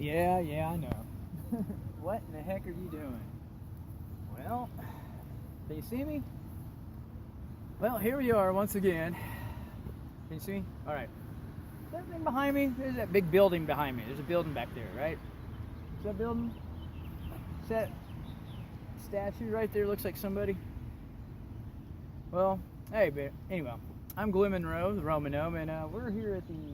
Yeah, I know. What in the heck are you doing? Well, can you see me? Well, here we are once again. Can you see me? All right. That thing behind me, there's that big building behind me. There's a building back there, right? Is that building? Is that statue right there looks like somebody? Well, hey, but anyway, I'm Munro, the Roman gnome, and we're here at the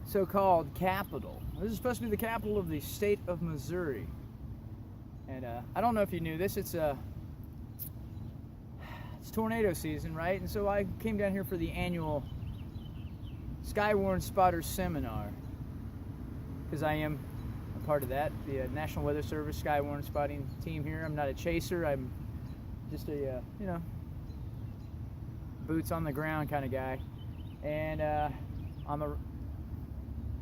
so-called capital. This is supposed to be the capital of the state of Missouri. And I don't know if you knew this, it's tornado season, right? And so I came down here for the annual SkyWarn Spotter Seminar, because I am a part of that, the National Weather Service SkyWarn spotting team here. I'm not a chaser, I'm just a, boots on the ground kind of guy. And I'm a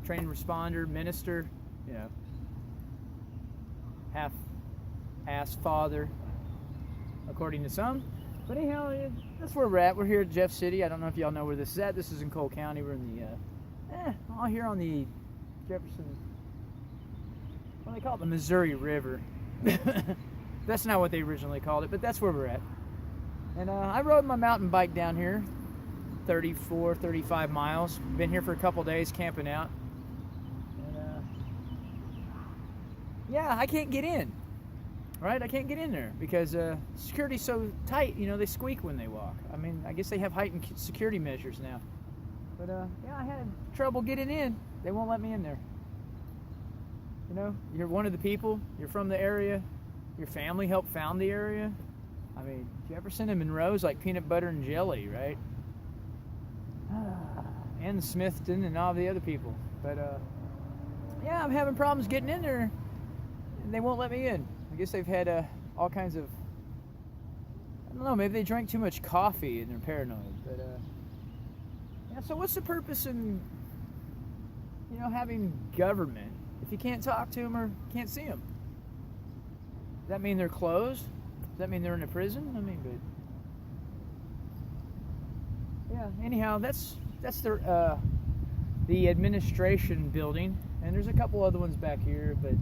trained responder, minister, half-ass father, according to some. But anyhow, that's where we're at. We're here at Jeff City. I don't know if y'all know where this is at. This is in Cole County. We're in the, all here on the Jefferson, what do they call it? The Missouri River. That's not what they originally called it, but that's where we're at. And I rode my mountain bike down here, 34, 35 miles. Been here for a couple days camping out. And yeah, I can't get in. Right? I can't get in there because security's so tight, they squeak when they walk. I mean, I guess they have heightened security measures now. But yeah, I had trouble getting in. They won't let me in there. You're one of the people, you're from the area, your family helped found the area. I mean, Jefferson and Munro's like peanut butter and jelly, right? And Smithton and all the other people. But yeah, I'm having problems getting in there and they won't let me in. I guess they've had all kinds of, I don't know, maybe they drank too much coffee and they're paranoid. But yeah, so what's the purpose in, having government if you can't talk to them or can't see them? Does that mean they're closed? Does that mean they're in a prison? I mean, but yeah. Anyhow, that's the administration building, and there's a couple other ones back here, but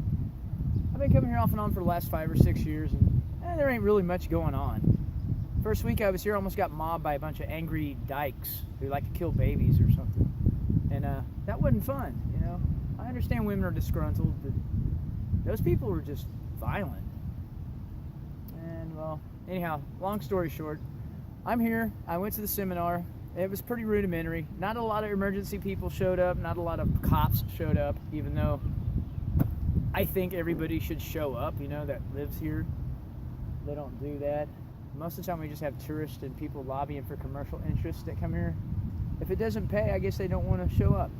I've been coming here off and on for the last 5 or 6 years, and there ain't really much going on. First week I was here, I almost got mobbed by a bunch of angry dykes who like to kill babies or something, and that wasn't fun. I understand women are disgruntled, but those people were just violent. And well, anyhow, long story short, I'm here. I went to the seminar. It was pretty rudimentary. Not a lot of emergency people showed up. Not a lot of cops showed up, even though I think everybody should show up, that lives here. They don't do that. Most of the time we just have tourists and people lobbying for commercial interests that come here. If it doesn't pay, I guess they don't want to show up.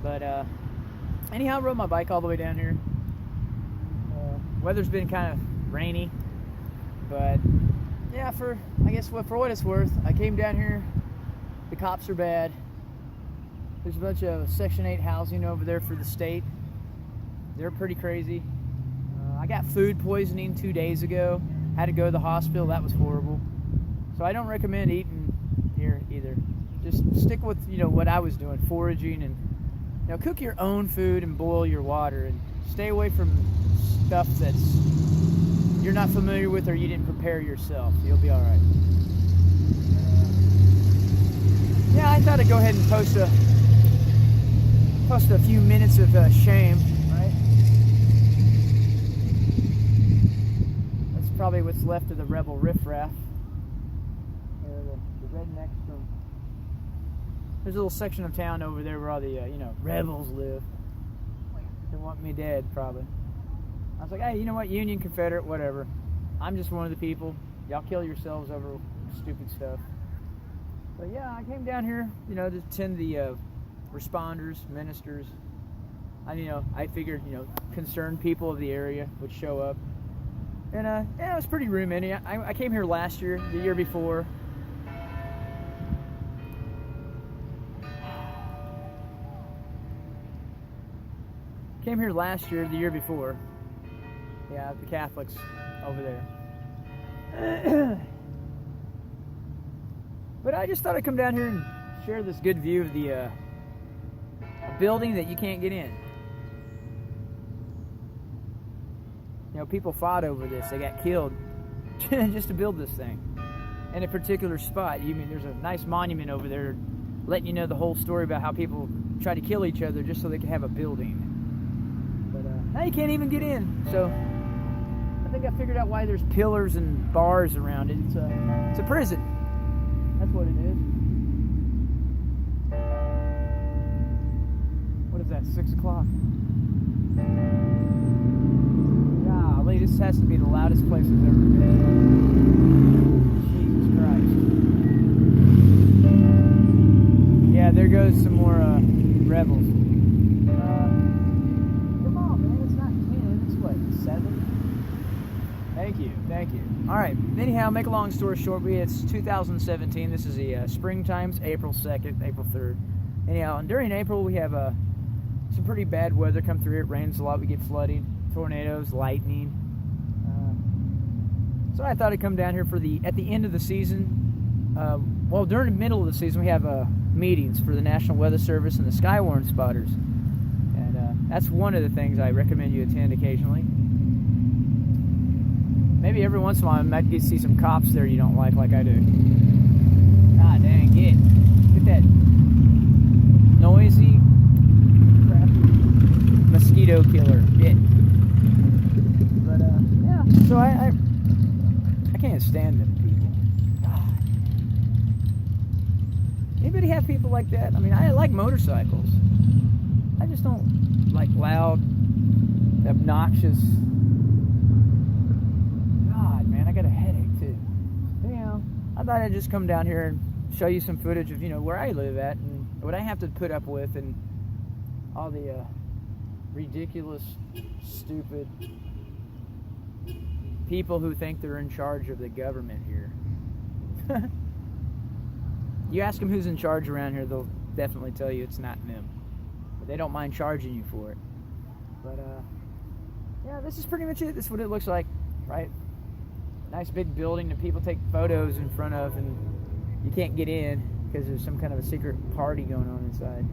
But anyhow, I rode my bike all the way down here. Weather's been kind of rainy, but yeah, for what it's worth, I came down here. The cops are bad. There's a bunch of Section 8 housing over there for the state. They're pretty crazy. I got food poisoning 2 days ago. Had to go to the hospital. That was horrible. So I don't recommend eating here either. Just stick with what I was doing, foraging, and cook your own food and boil your water, and stay away from stuff that's you're not familiar with or you didn't prepare yourself. You'll be all right. Yeah, I thought I'd go ahead and post a few minutes of shame, right? That's probably what's left of the rebel riffraff. The rednecks from. There's a little section of town over there where all the rebels live. They want me dead, probably. I was like, hey, you know what? Union, Confederate, whatever. I'm just one of the people. Y'all kill yourselves over stupid stuff. But yeah, I came down here, to attend the responders, ministers. I figured, concerned people of the area would show up. And yeah, it was pretty rudimentary. I came here last year, the year before. Came here last year, the year before. Yeah, the Catholics over there. But I just thought I'd come down here and share this good view of building that you can't get in. You know, people fought over this. They got killed just to build this thing in a particular spot. You mean there's a nice monument over there letting you know the whole story about how people try to kill each other just so they can have a building. But now you can't even get in. So I think I figured out why there's pillars and bars around it. It's a prison. That's what it is. What is that, 6 o'clock? Golly, this has to be the loudest place I've ever been. Jesus Christ. Yeah, there goes some more rebels. Come on, man, it's not 10, it's what, 7? Thank you. All right, anyhow, make a long story short, it's 2017. This is the springtime, April 2nd, April 3rd. Anyhow, during April, we have some pretty bad weather come through. It rains a lot, we get flooding, tornadoes, lightning. So I thought I'd come down here at the end of the season. During the middle of the season, we have meetings for the National Weather Service and the SkyWarn spotters. And that's one of the things I recommend you attend occasionally. Maybe every once in a while I might get to see some cops there you don't like I do. Ah, dang, get that noisy, crappy mosquito killer. Get. But yeah, so I can't stand them people. God. Anybody have people like that? I mean, I like motorcycles. I just don't like loud, obnoxious. God, man, I got a headache too. Anyhow, I thought I'd just come down here and show you some footage of, where I live at and what I have to put up with and all the ridiculous, stupid people who think they're in charge of the government here. You ask them who's in charge around here, they'll definitely tell you it's not them. But they don't mind charging you for it. But, yeah, this is pretty much it. This is what it looks like, right? Nice big building that people take photos in front of, and you can't get in because there's some kind of a secret party going on inside.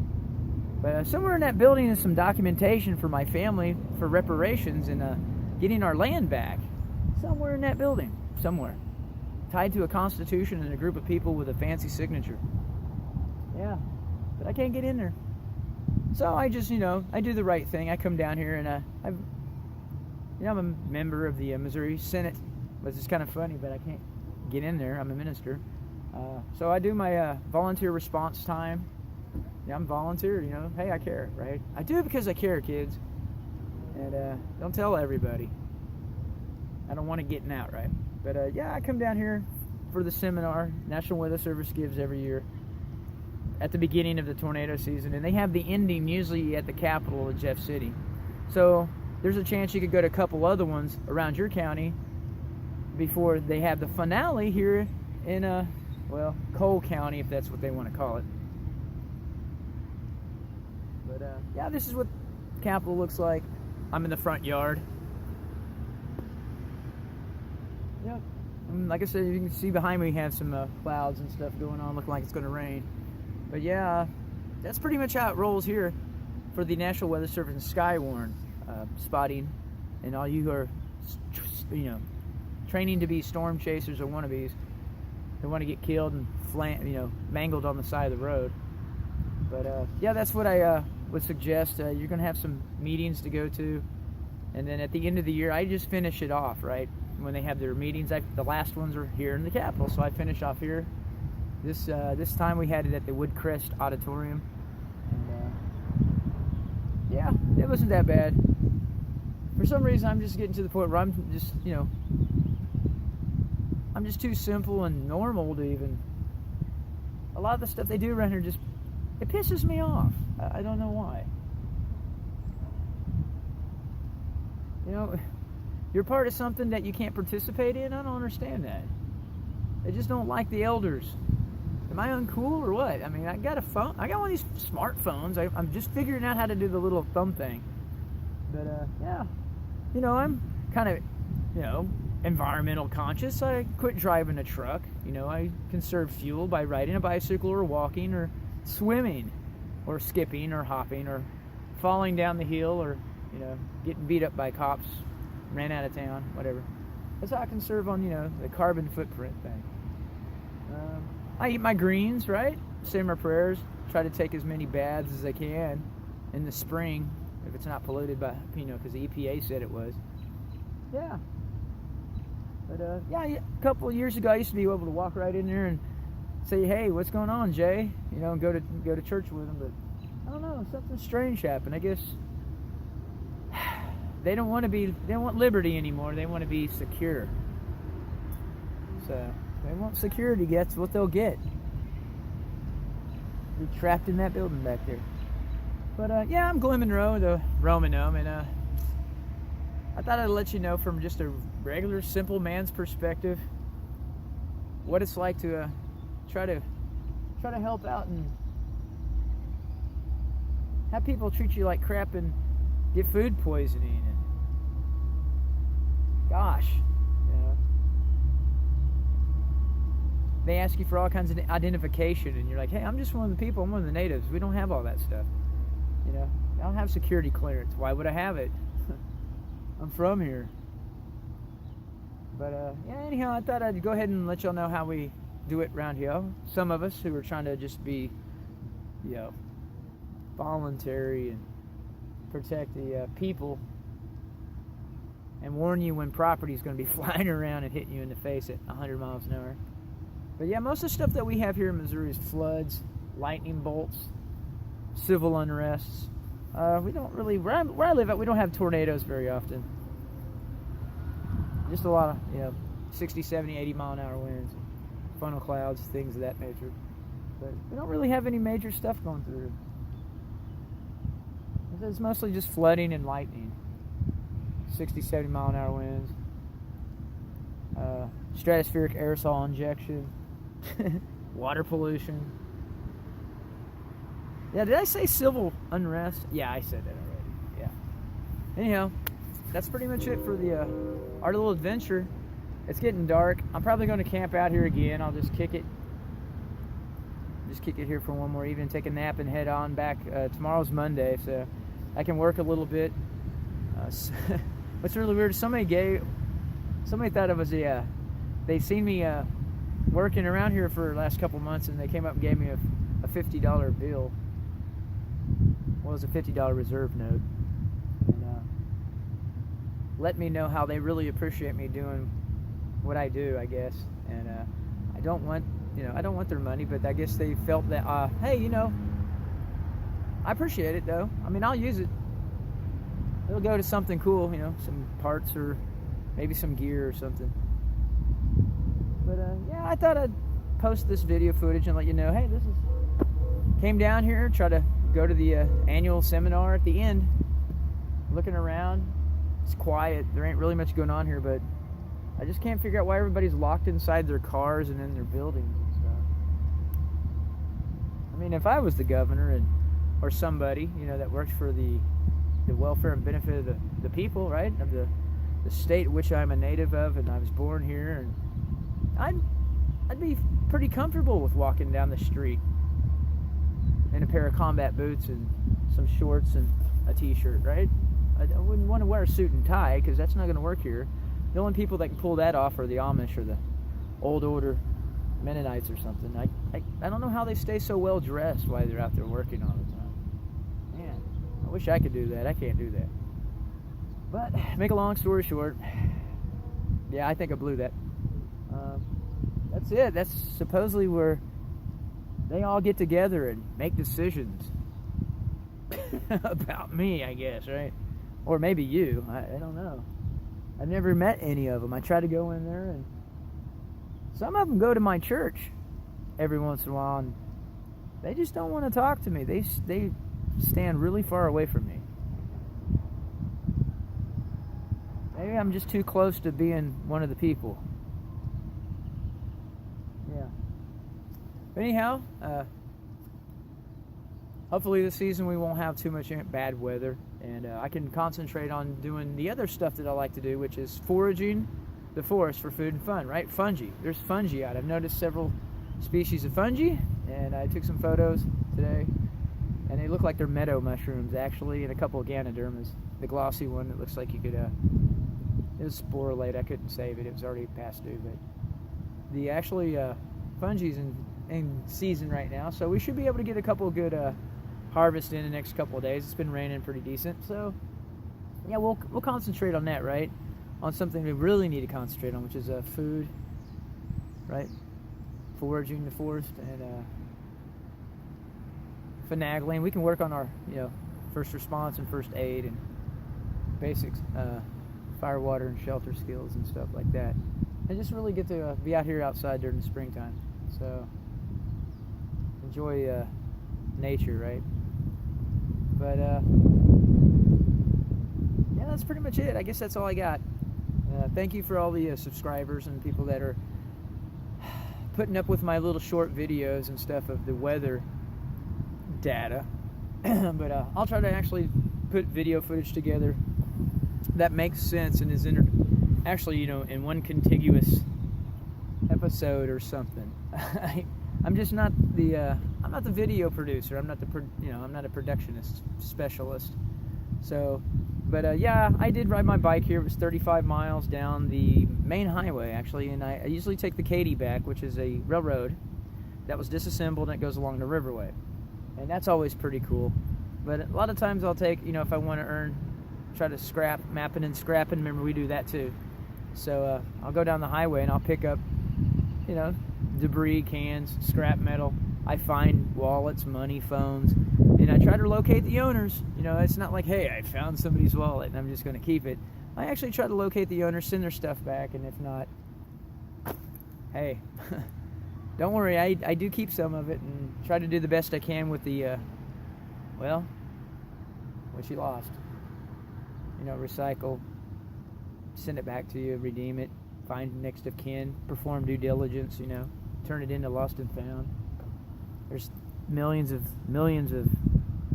But somewhere in that building is some documentation for my family for reparations and getting our land back. Somewhere in that building. Somewhere. Tied to a constitution and a group of people with a fancy signature. Yeah. But I can't get in there. So I just, I do the right thing. I come down here and I'm a member of the Missouri Senate. Which is kind of funny, but I can't get in there. I'm a minister. So I do my volunteer response time. Yeah, I'm volunteer, Hey, I care, right? I do it because I care, kids. And don't tell everybody. I don't want it getting out, right? But yeah, I come down here for the seminar National Weather Service gives every year at the beginning of the tornado season. And they have the ending usually at the capital of Jeff City. So there's a chance you could go to a couple other ones around your county before they have the finale here in Cole County, if that's what they want to call it. But yeah, this is what the Capitol looks like. I'm in the front yard. Yep. And like I said, you can see behind me we have some clouds and stuff going on, looking like it's going to rain. But yeah, that's pretty much how it rolls here for the National Weather Service and SkyWarn spotting, and all you who are, training to be storm chasers or wannabes who want to get killed and mangled on the side of the road. But yeah, that's what I would suggest. You're going to have some meetings to go to, and then at the end of the year, I just finish it off, right? When they have their meetings, the last ones are here in the Capitol, so I finish off here. This time we had it at the Woodcrest Auditorium, and yeah, it wasn't that bad. For some reason, I'm just getting to the point where I'm just, I'm just too simple and normal to even. A lot of the stuff they do around here it pisses me off. I don't know why. You're part of something that you can't participate in. I don't understand that. They just don't like the elders. Am I uncool or what? I mean, I got a phone. I got one of these smartphones. I'm just figuring out how to do the little thumb thing. But yeah, I'm kind of, environmental conscious. I quit driving a truck. I conserve fuel by riding a bicycle or walking or swimming. or skipping or hopping or falling down the hill or, you know, getting beat up by cops, ran out of town, whatever. That's how I can serve on, you know, the carbon footprint thing. I eat my greens, right? Say my prayers. Try to take as many baths as I can in the spring if it's not polluted by, you know, because the EPA said it was. Yeah. But yeah, a couple of years ago, I used to be able to walk right in there and say, "Hey, what's going on, Jay?" You know, and go to church with them. But I don't know, something strange happened. I guess they don't want liberty anymore. They want to be secure. So they want security. That's what they'll get. Be trapped in that building back there. But yeah, I'm Glenn Munro, the Roman gnome, and I thought I'd let you know from just a regular, simple man's perspective what it's like to try to help out and have people treat you like crap and get food poisoning. And gosh, you know, they ask you for all kinds of identification, and you're like, "Hey, I'm just one of the people. I'm one of the natives. We don't have all that stuff. You know, I don't have security clearance. Why would I have it? I'm from here." But yeah, anyhow, I thought I'd go ahead and let y'all know how we do it around here. Some of us who are trying to just be, you know, voluntary and protect the people and warn you when property is going to be flying around and hitting you in the face at 100 miles an hour. But yeah, most of the stuff that we have here in Missouri is floods, lightning bolts, civil unrests. We don't really, where I live at, we don't have tornadoes very often. Just a lot of, you know, 60, 70, 80 mile an hour winds, funnel clouds, things of that nature. But we don't really have any major stuff going through. It's mostly just flooding and lightning. 60, 70 mile an hour winds. Stratospheric aerosol injection. Water pollution. Yeah, did I say civil unrest? Yeah, I said that already. Yeah. Anyhow, that's pretty much it for the our little adventure. It's getting dark. I'm probably going to camp out here again. I'll just kick it. Just kick it here for one more evening, take a nap, and head on back. Tomorrow's Monday, so I can work a little bit. What's really weird, somebody thought it was they seen me working around here for the last couple months, and they came up and gave me a $50 bill. Well, it was a $50 reserve note, and let me know how they really appreciate me doing what I do, I guess. And I don't want their money, but I guess they felt that hey, you know, I appreciate it though. I mean, I'll use it. It'll go to something cool, you know, some parts or maybe some gear or something. But yeah, I thought I'd post this video footage and let you know, hey, came down here, try to go to the annual seminar at the end. Looking around, it's quiet. There ain't really much going on here, but I just can't figure out why everybody's locked inside their cars and in their buildings and stuff. I mean, if I was the governor or somebody, you know, that works for the welfare and benefit of the people, right, of the state which I'm a native of, and I was born here, and I'd be pretty comfortable with walking down the street in a pair of combat boots and some shorts and a t-shirt, right? I wouldn't want to wear a suit and tie because that's not going to work here. The only people that can pull that off are the Amish or the old order Mennonites or something. I don't know how they stay so well dressed while they're out there working all the time. Man, I wish I could do that. I can't do that. But make a long story short, yeah, I think I blew that. That's it. That's supposedly where they all get together and make decisions about me, I guess, right? Or maybe you. I don't know. I've never met any of them. I try to go in there, and some of them go to my church every once in a while, and they just don't want to talk to me. They stand really far away from me. Maybe I'm just too close to being one of the people. Yeah. But anyhow, hopefully this season we won't have too much bad weather, and I can concentrate on doing the other stuff that I like to do, which is foraging the forest for food and fun, right? Fungi. There's fungi out. I've noticed several species of fungi, and I took some photos today. and they look like they're meadow mushrooms actually, and a couple of Ganodermas. The glossy one that looks like you could, it was sporulate. I couldn't save it; it was already past due. But the actually fungi's in season right now, so we should be able to get a couple of good harvest in the next couple of days. It's been raining pretty decent, so yeah, we'll concentrate on that, right? On something we really need to concentrate on, which is food, right? Foraging the forest and finagling. We can work on our, first response and first aid and basics, fire, water, and shelter skills and stuff like that. And just really get to be out here outside during the springtime. So enjoy nature, right? But yeah, that's pretty much it. I guess that's all I got. Thank you for all the subscribers and people that are putting up with my little short videos and stuff of the weather data. But I'll try to actually put video footage together that makes sense and is actually, in one contiguous episode or something. I'm just not the I'm not the video producer. I'm not I'm not a productionist specialist. So, but yeah, I did ride my bike here. It was 35 miles down the main highway actually, and I usually take the Katy back, which is a railroad that was disassembled and it goes along the riverway, and that's always pretty cool. But a lot of times I'll take, if I want to try to scrap, mapping and scrapping. Remember, we do that too. So I'll go down the highway and I'll pick up, debris, cans, scrap metal. I find wallets, money, phones, and I try to locate the owners. It's not like, hey, I found somebody's wallet and I'm just going to keep it. I actually try to locate the owners, send their stuff back, and if not, hey, don't worry, I do keep some of it and try to do the best I can with the, what you lost. Recycle, send it back to you, redeem it, find next of kin, perform due diligence, turn it into lost and found. There's millions of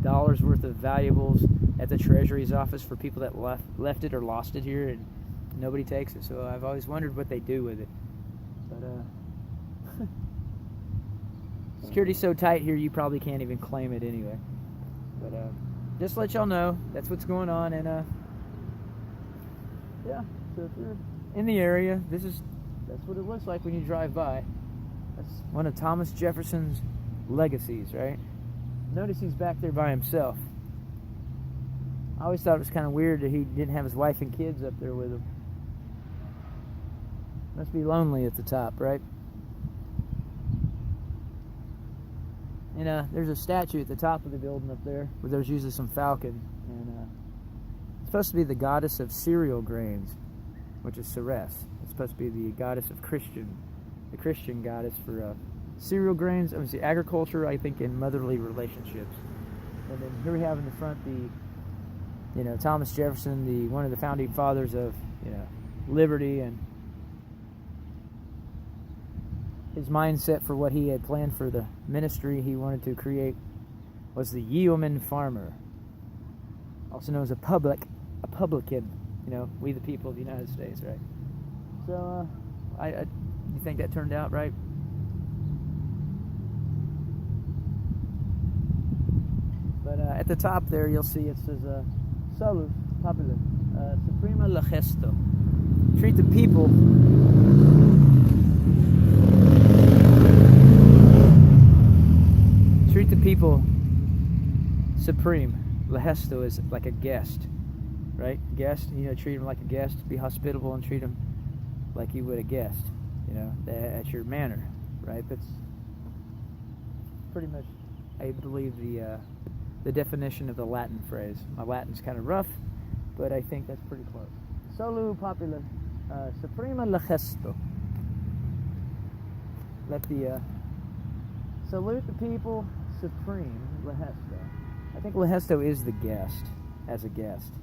dollars worth of valuables at the Treasury's office for people that left it or lost it here, and nobody takes it. So I've always wondered what they do with it. But security's so tight here, you probably can't even claim it anyway. But just to let y'all know, that's what's going on. And yeah, so if you're in the area, that's what it looks like when you drive by. That's one of Thomas Jefferson's legacies, right? Notice he's back there by himself. I always thought it was kind of weird that he didn't have his wife and kids up there with him. Must be lonely at the top, right? And there's a statue at the top of the building up there where there's usually some falcon, and it's supposed to be the goddess of cereal grains, which is Ceres. It's supposed to be the goddess of the Christian goddess for cereal grains. Agriculture, I think, and motherly relationships. And then here we have in the front the, Thomas Jefferson, one of the founding fathers of, liberty, and his mindset for what he had planned for the ministry he wanted to create was the yeoman farmer, also known as a publican. We the people of the United States, right? So, you think that turned out right? But at the top there, you'll see it says "Salus Populi, Suprema Legesto." Treat the people. Treat the people supreme. Legesto is like a guest, right? Guest, treat them like a guest. Be hospitable and treat them like you would a guest. That's your manner, right? That's pretty much, I believe, the definition of the Latin phrase. My Latin's kind of rough, but I think that's pretty close. Solu popula suprema legesto. Let the salute the people supreme legesto. I think legesto is the guest, as a guest.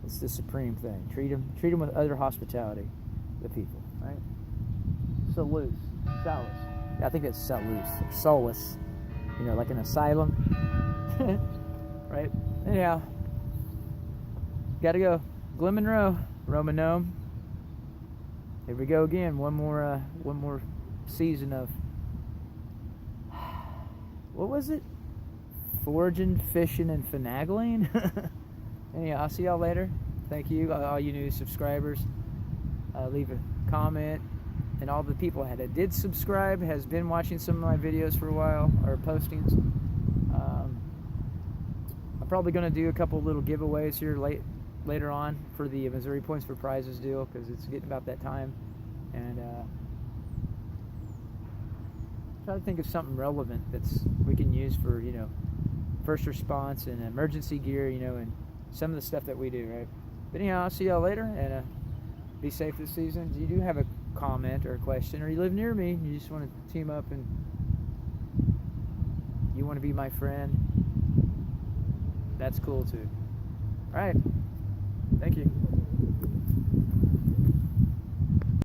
It's the supreme thing. Treat them with utter hospitality, the people, right? Salus, salus. I think that's salus, solace. Like an asylum. Right? Anyhow, gotta go. Glen Munro, Roman Gnome. Here we go again. One more season of, what was it? foraging, fishing, and finagling. Anyhow, I'll see y'all later. Thank you, all you new subscribers. Leave a comment. And all the people that did subscribe has been watching some of my videos for a while, or postings. I'm probably going to do a couple little giveaways here later on for the Missouri Points for Prizes deal, because it's getting about that time. And try to think of something relevant that's we can use for, you know, first response and emergency gear, you know, and some of the stuff that we do, right? But anyhow, I'll see y'all later, and be safe this season. If you do have a comment or a question, or you live near me, you just want to team up and you want to be my friend, that's cool too. All right, thank you.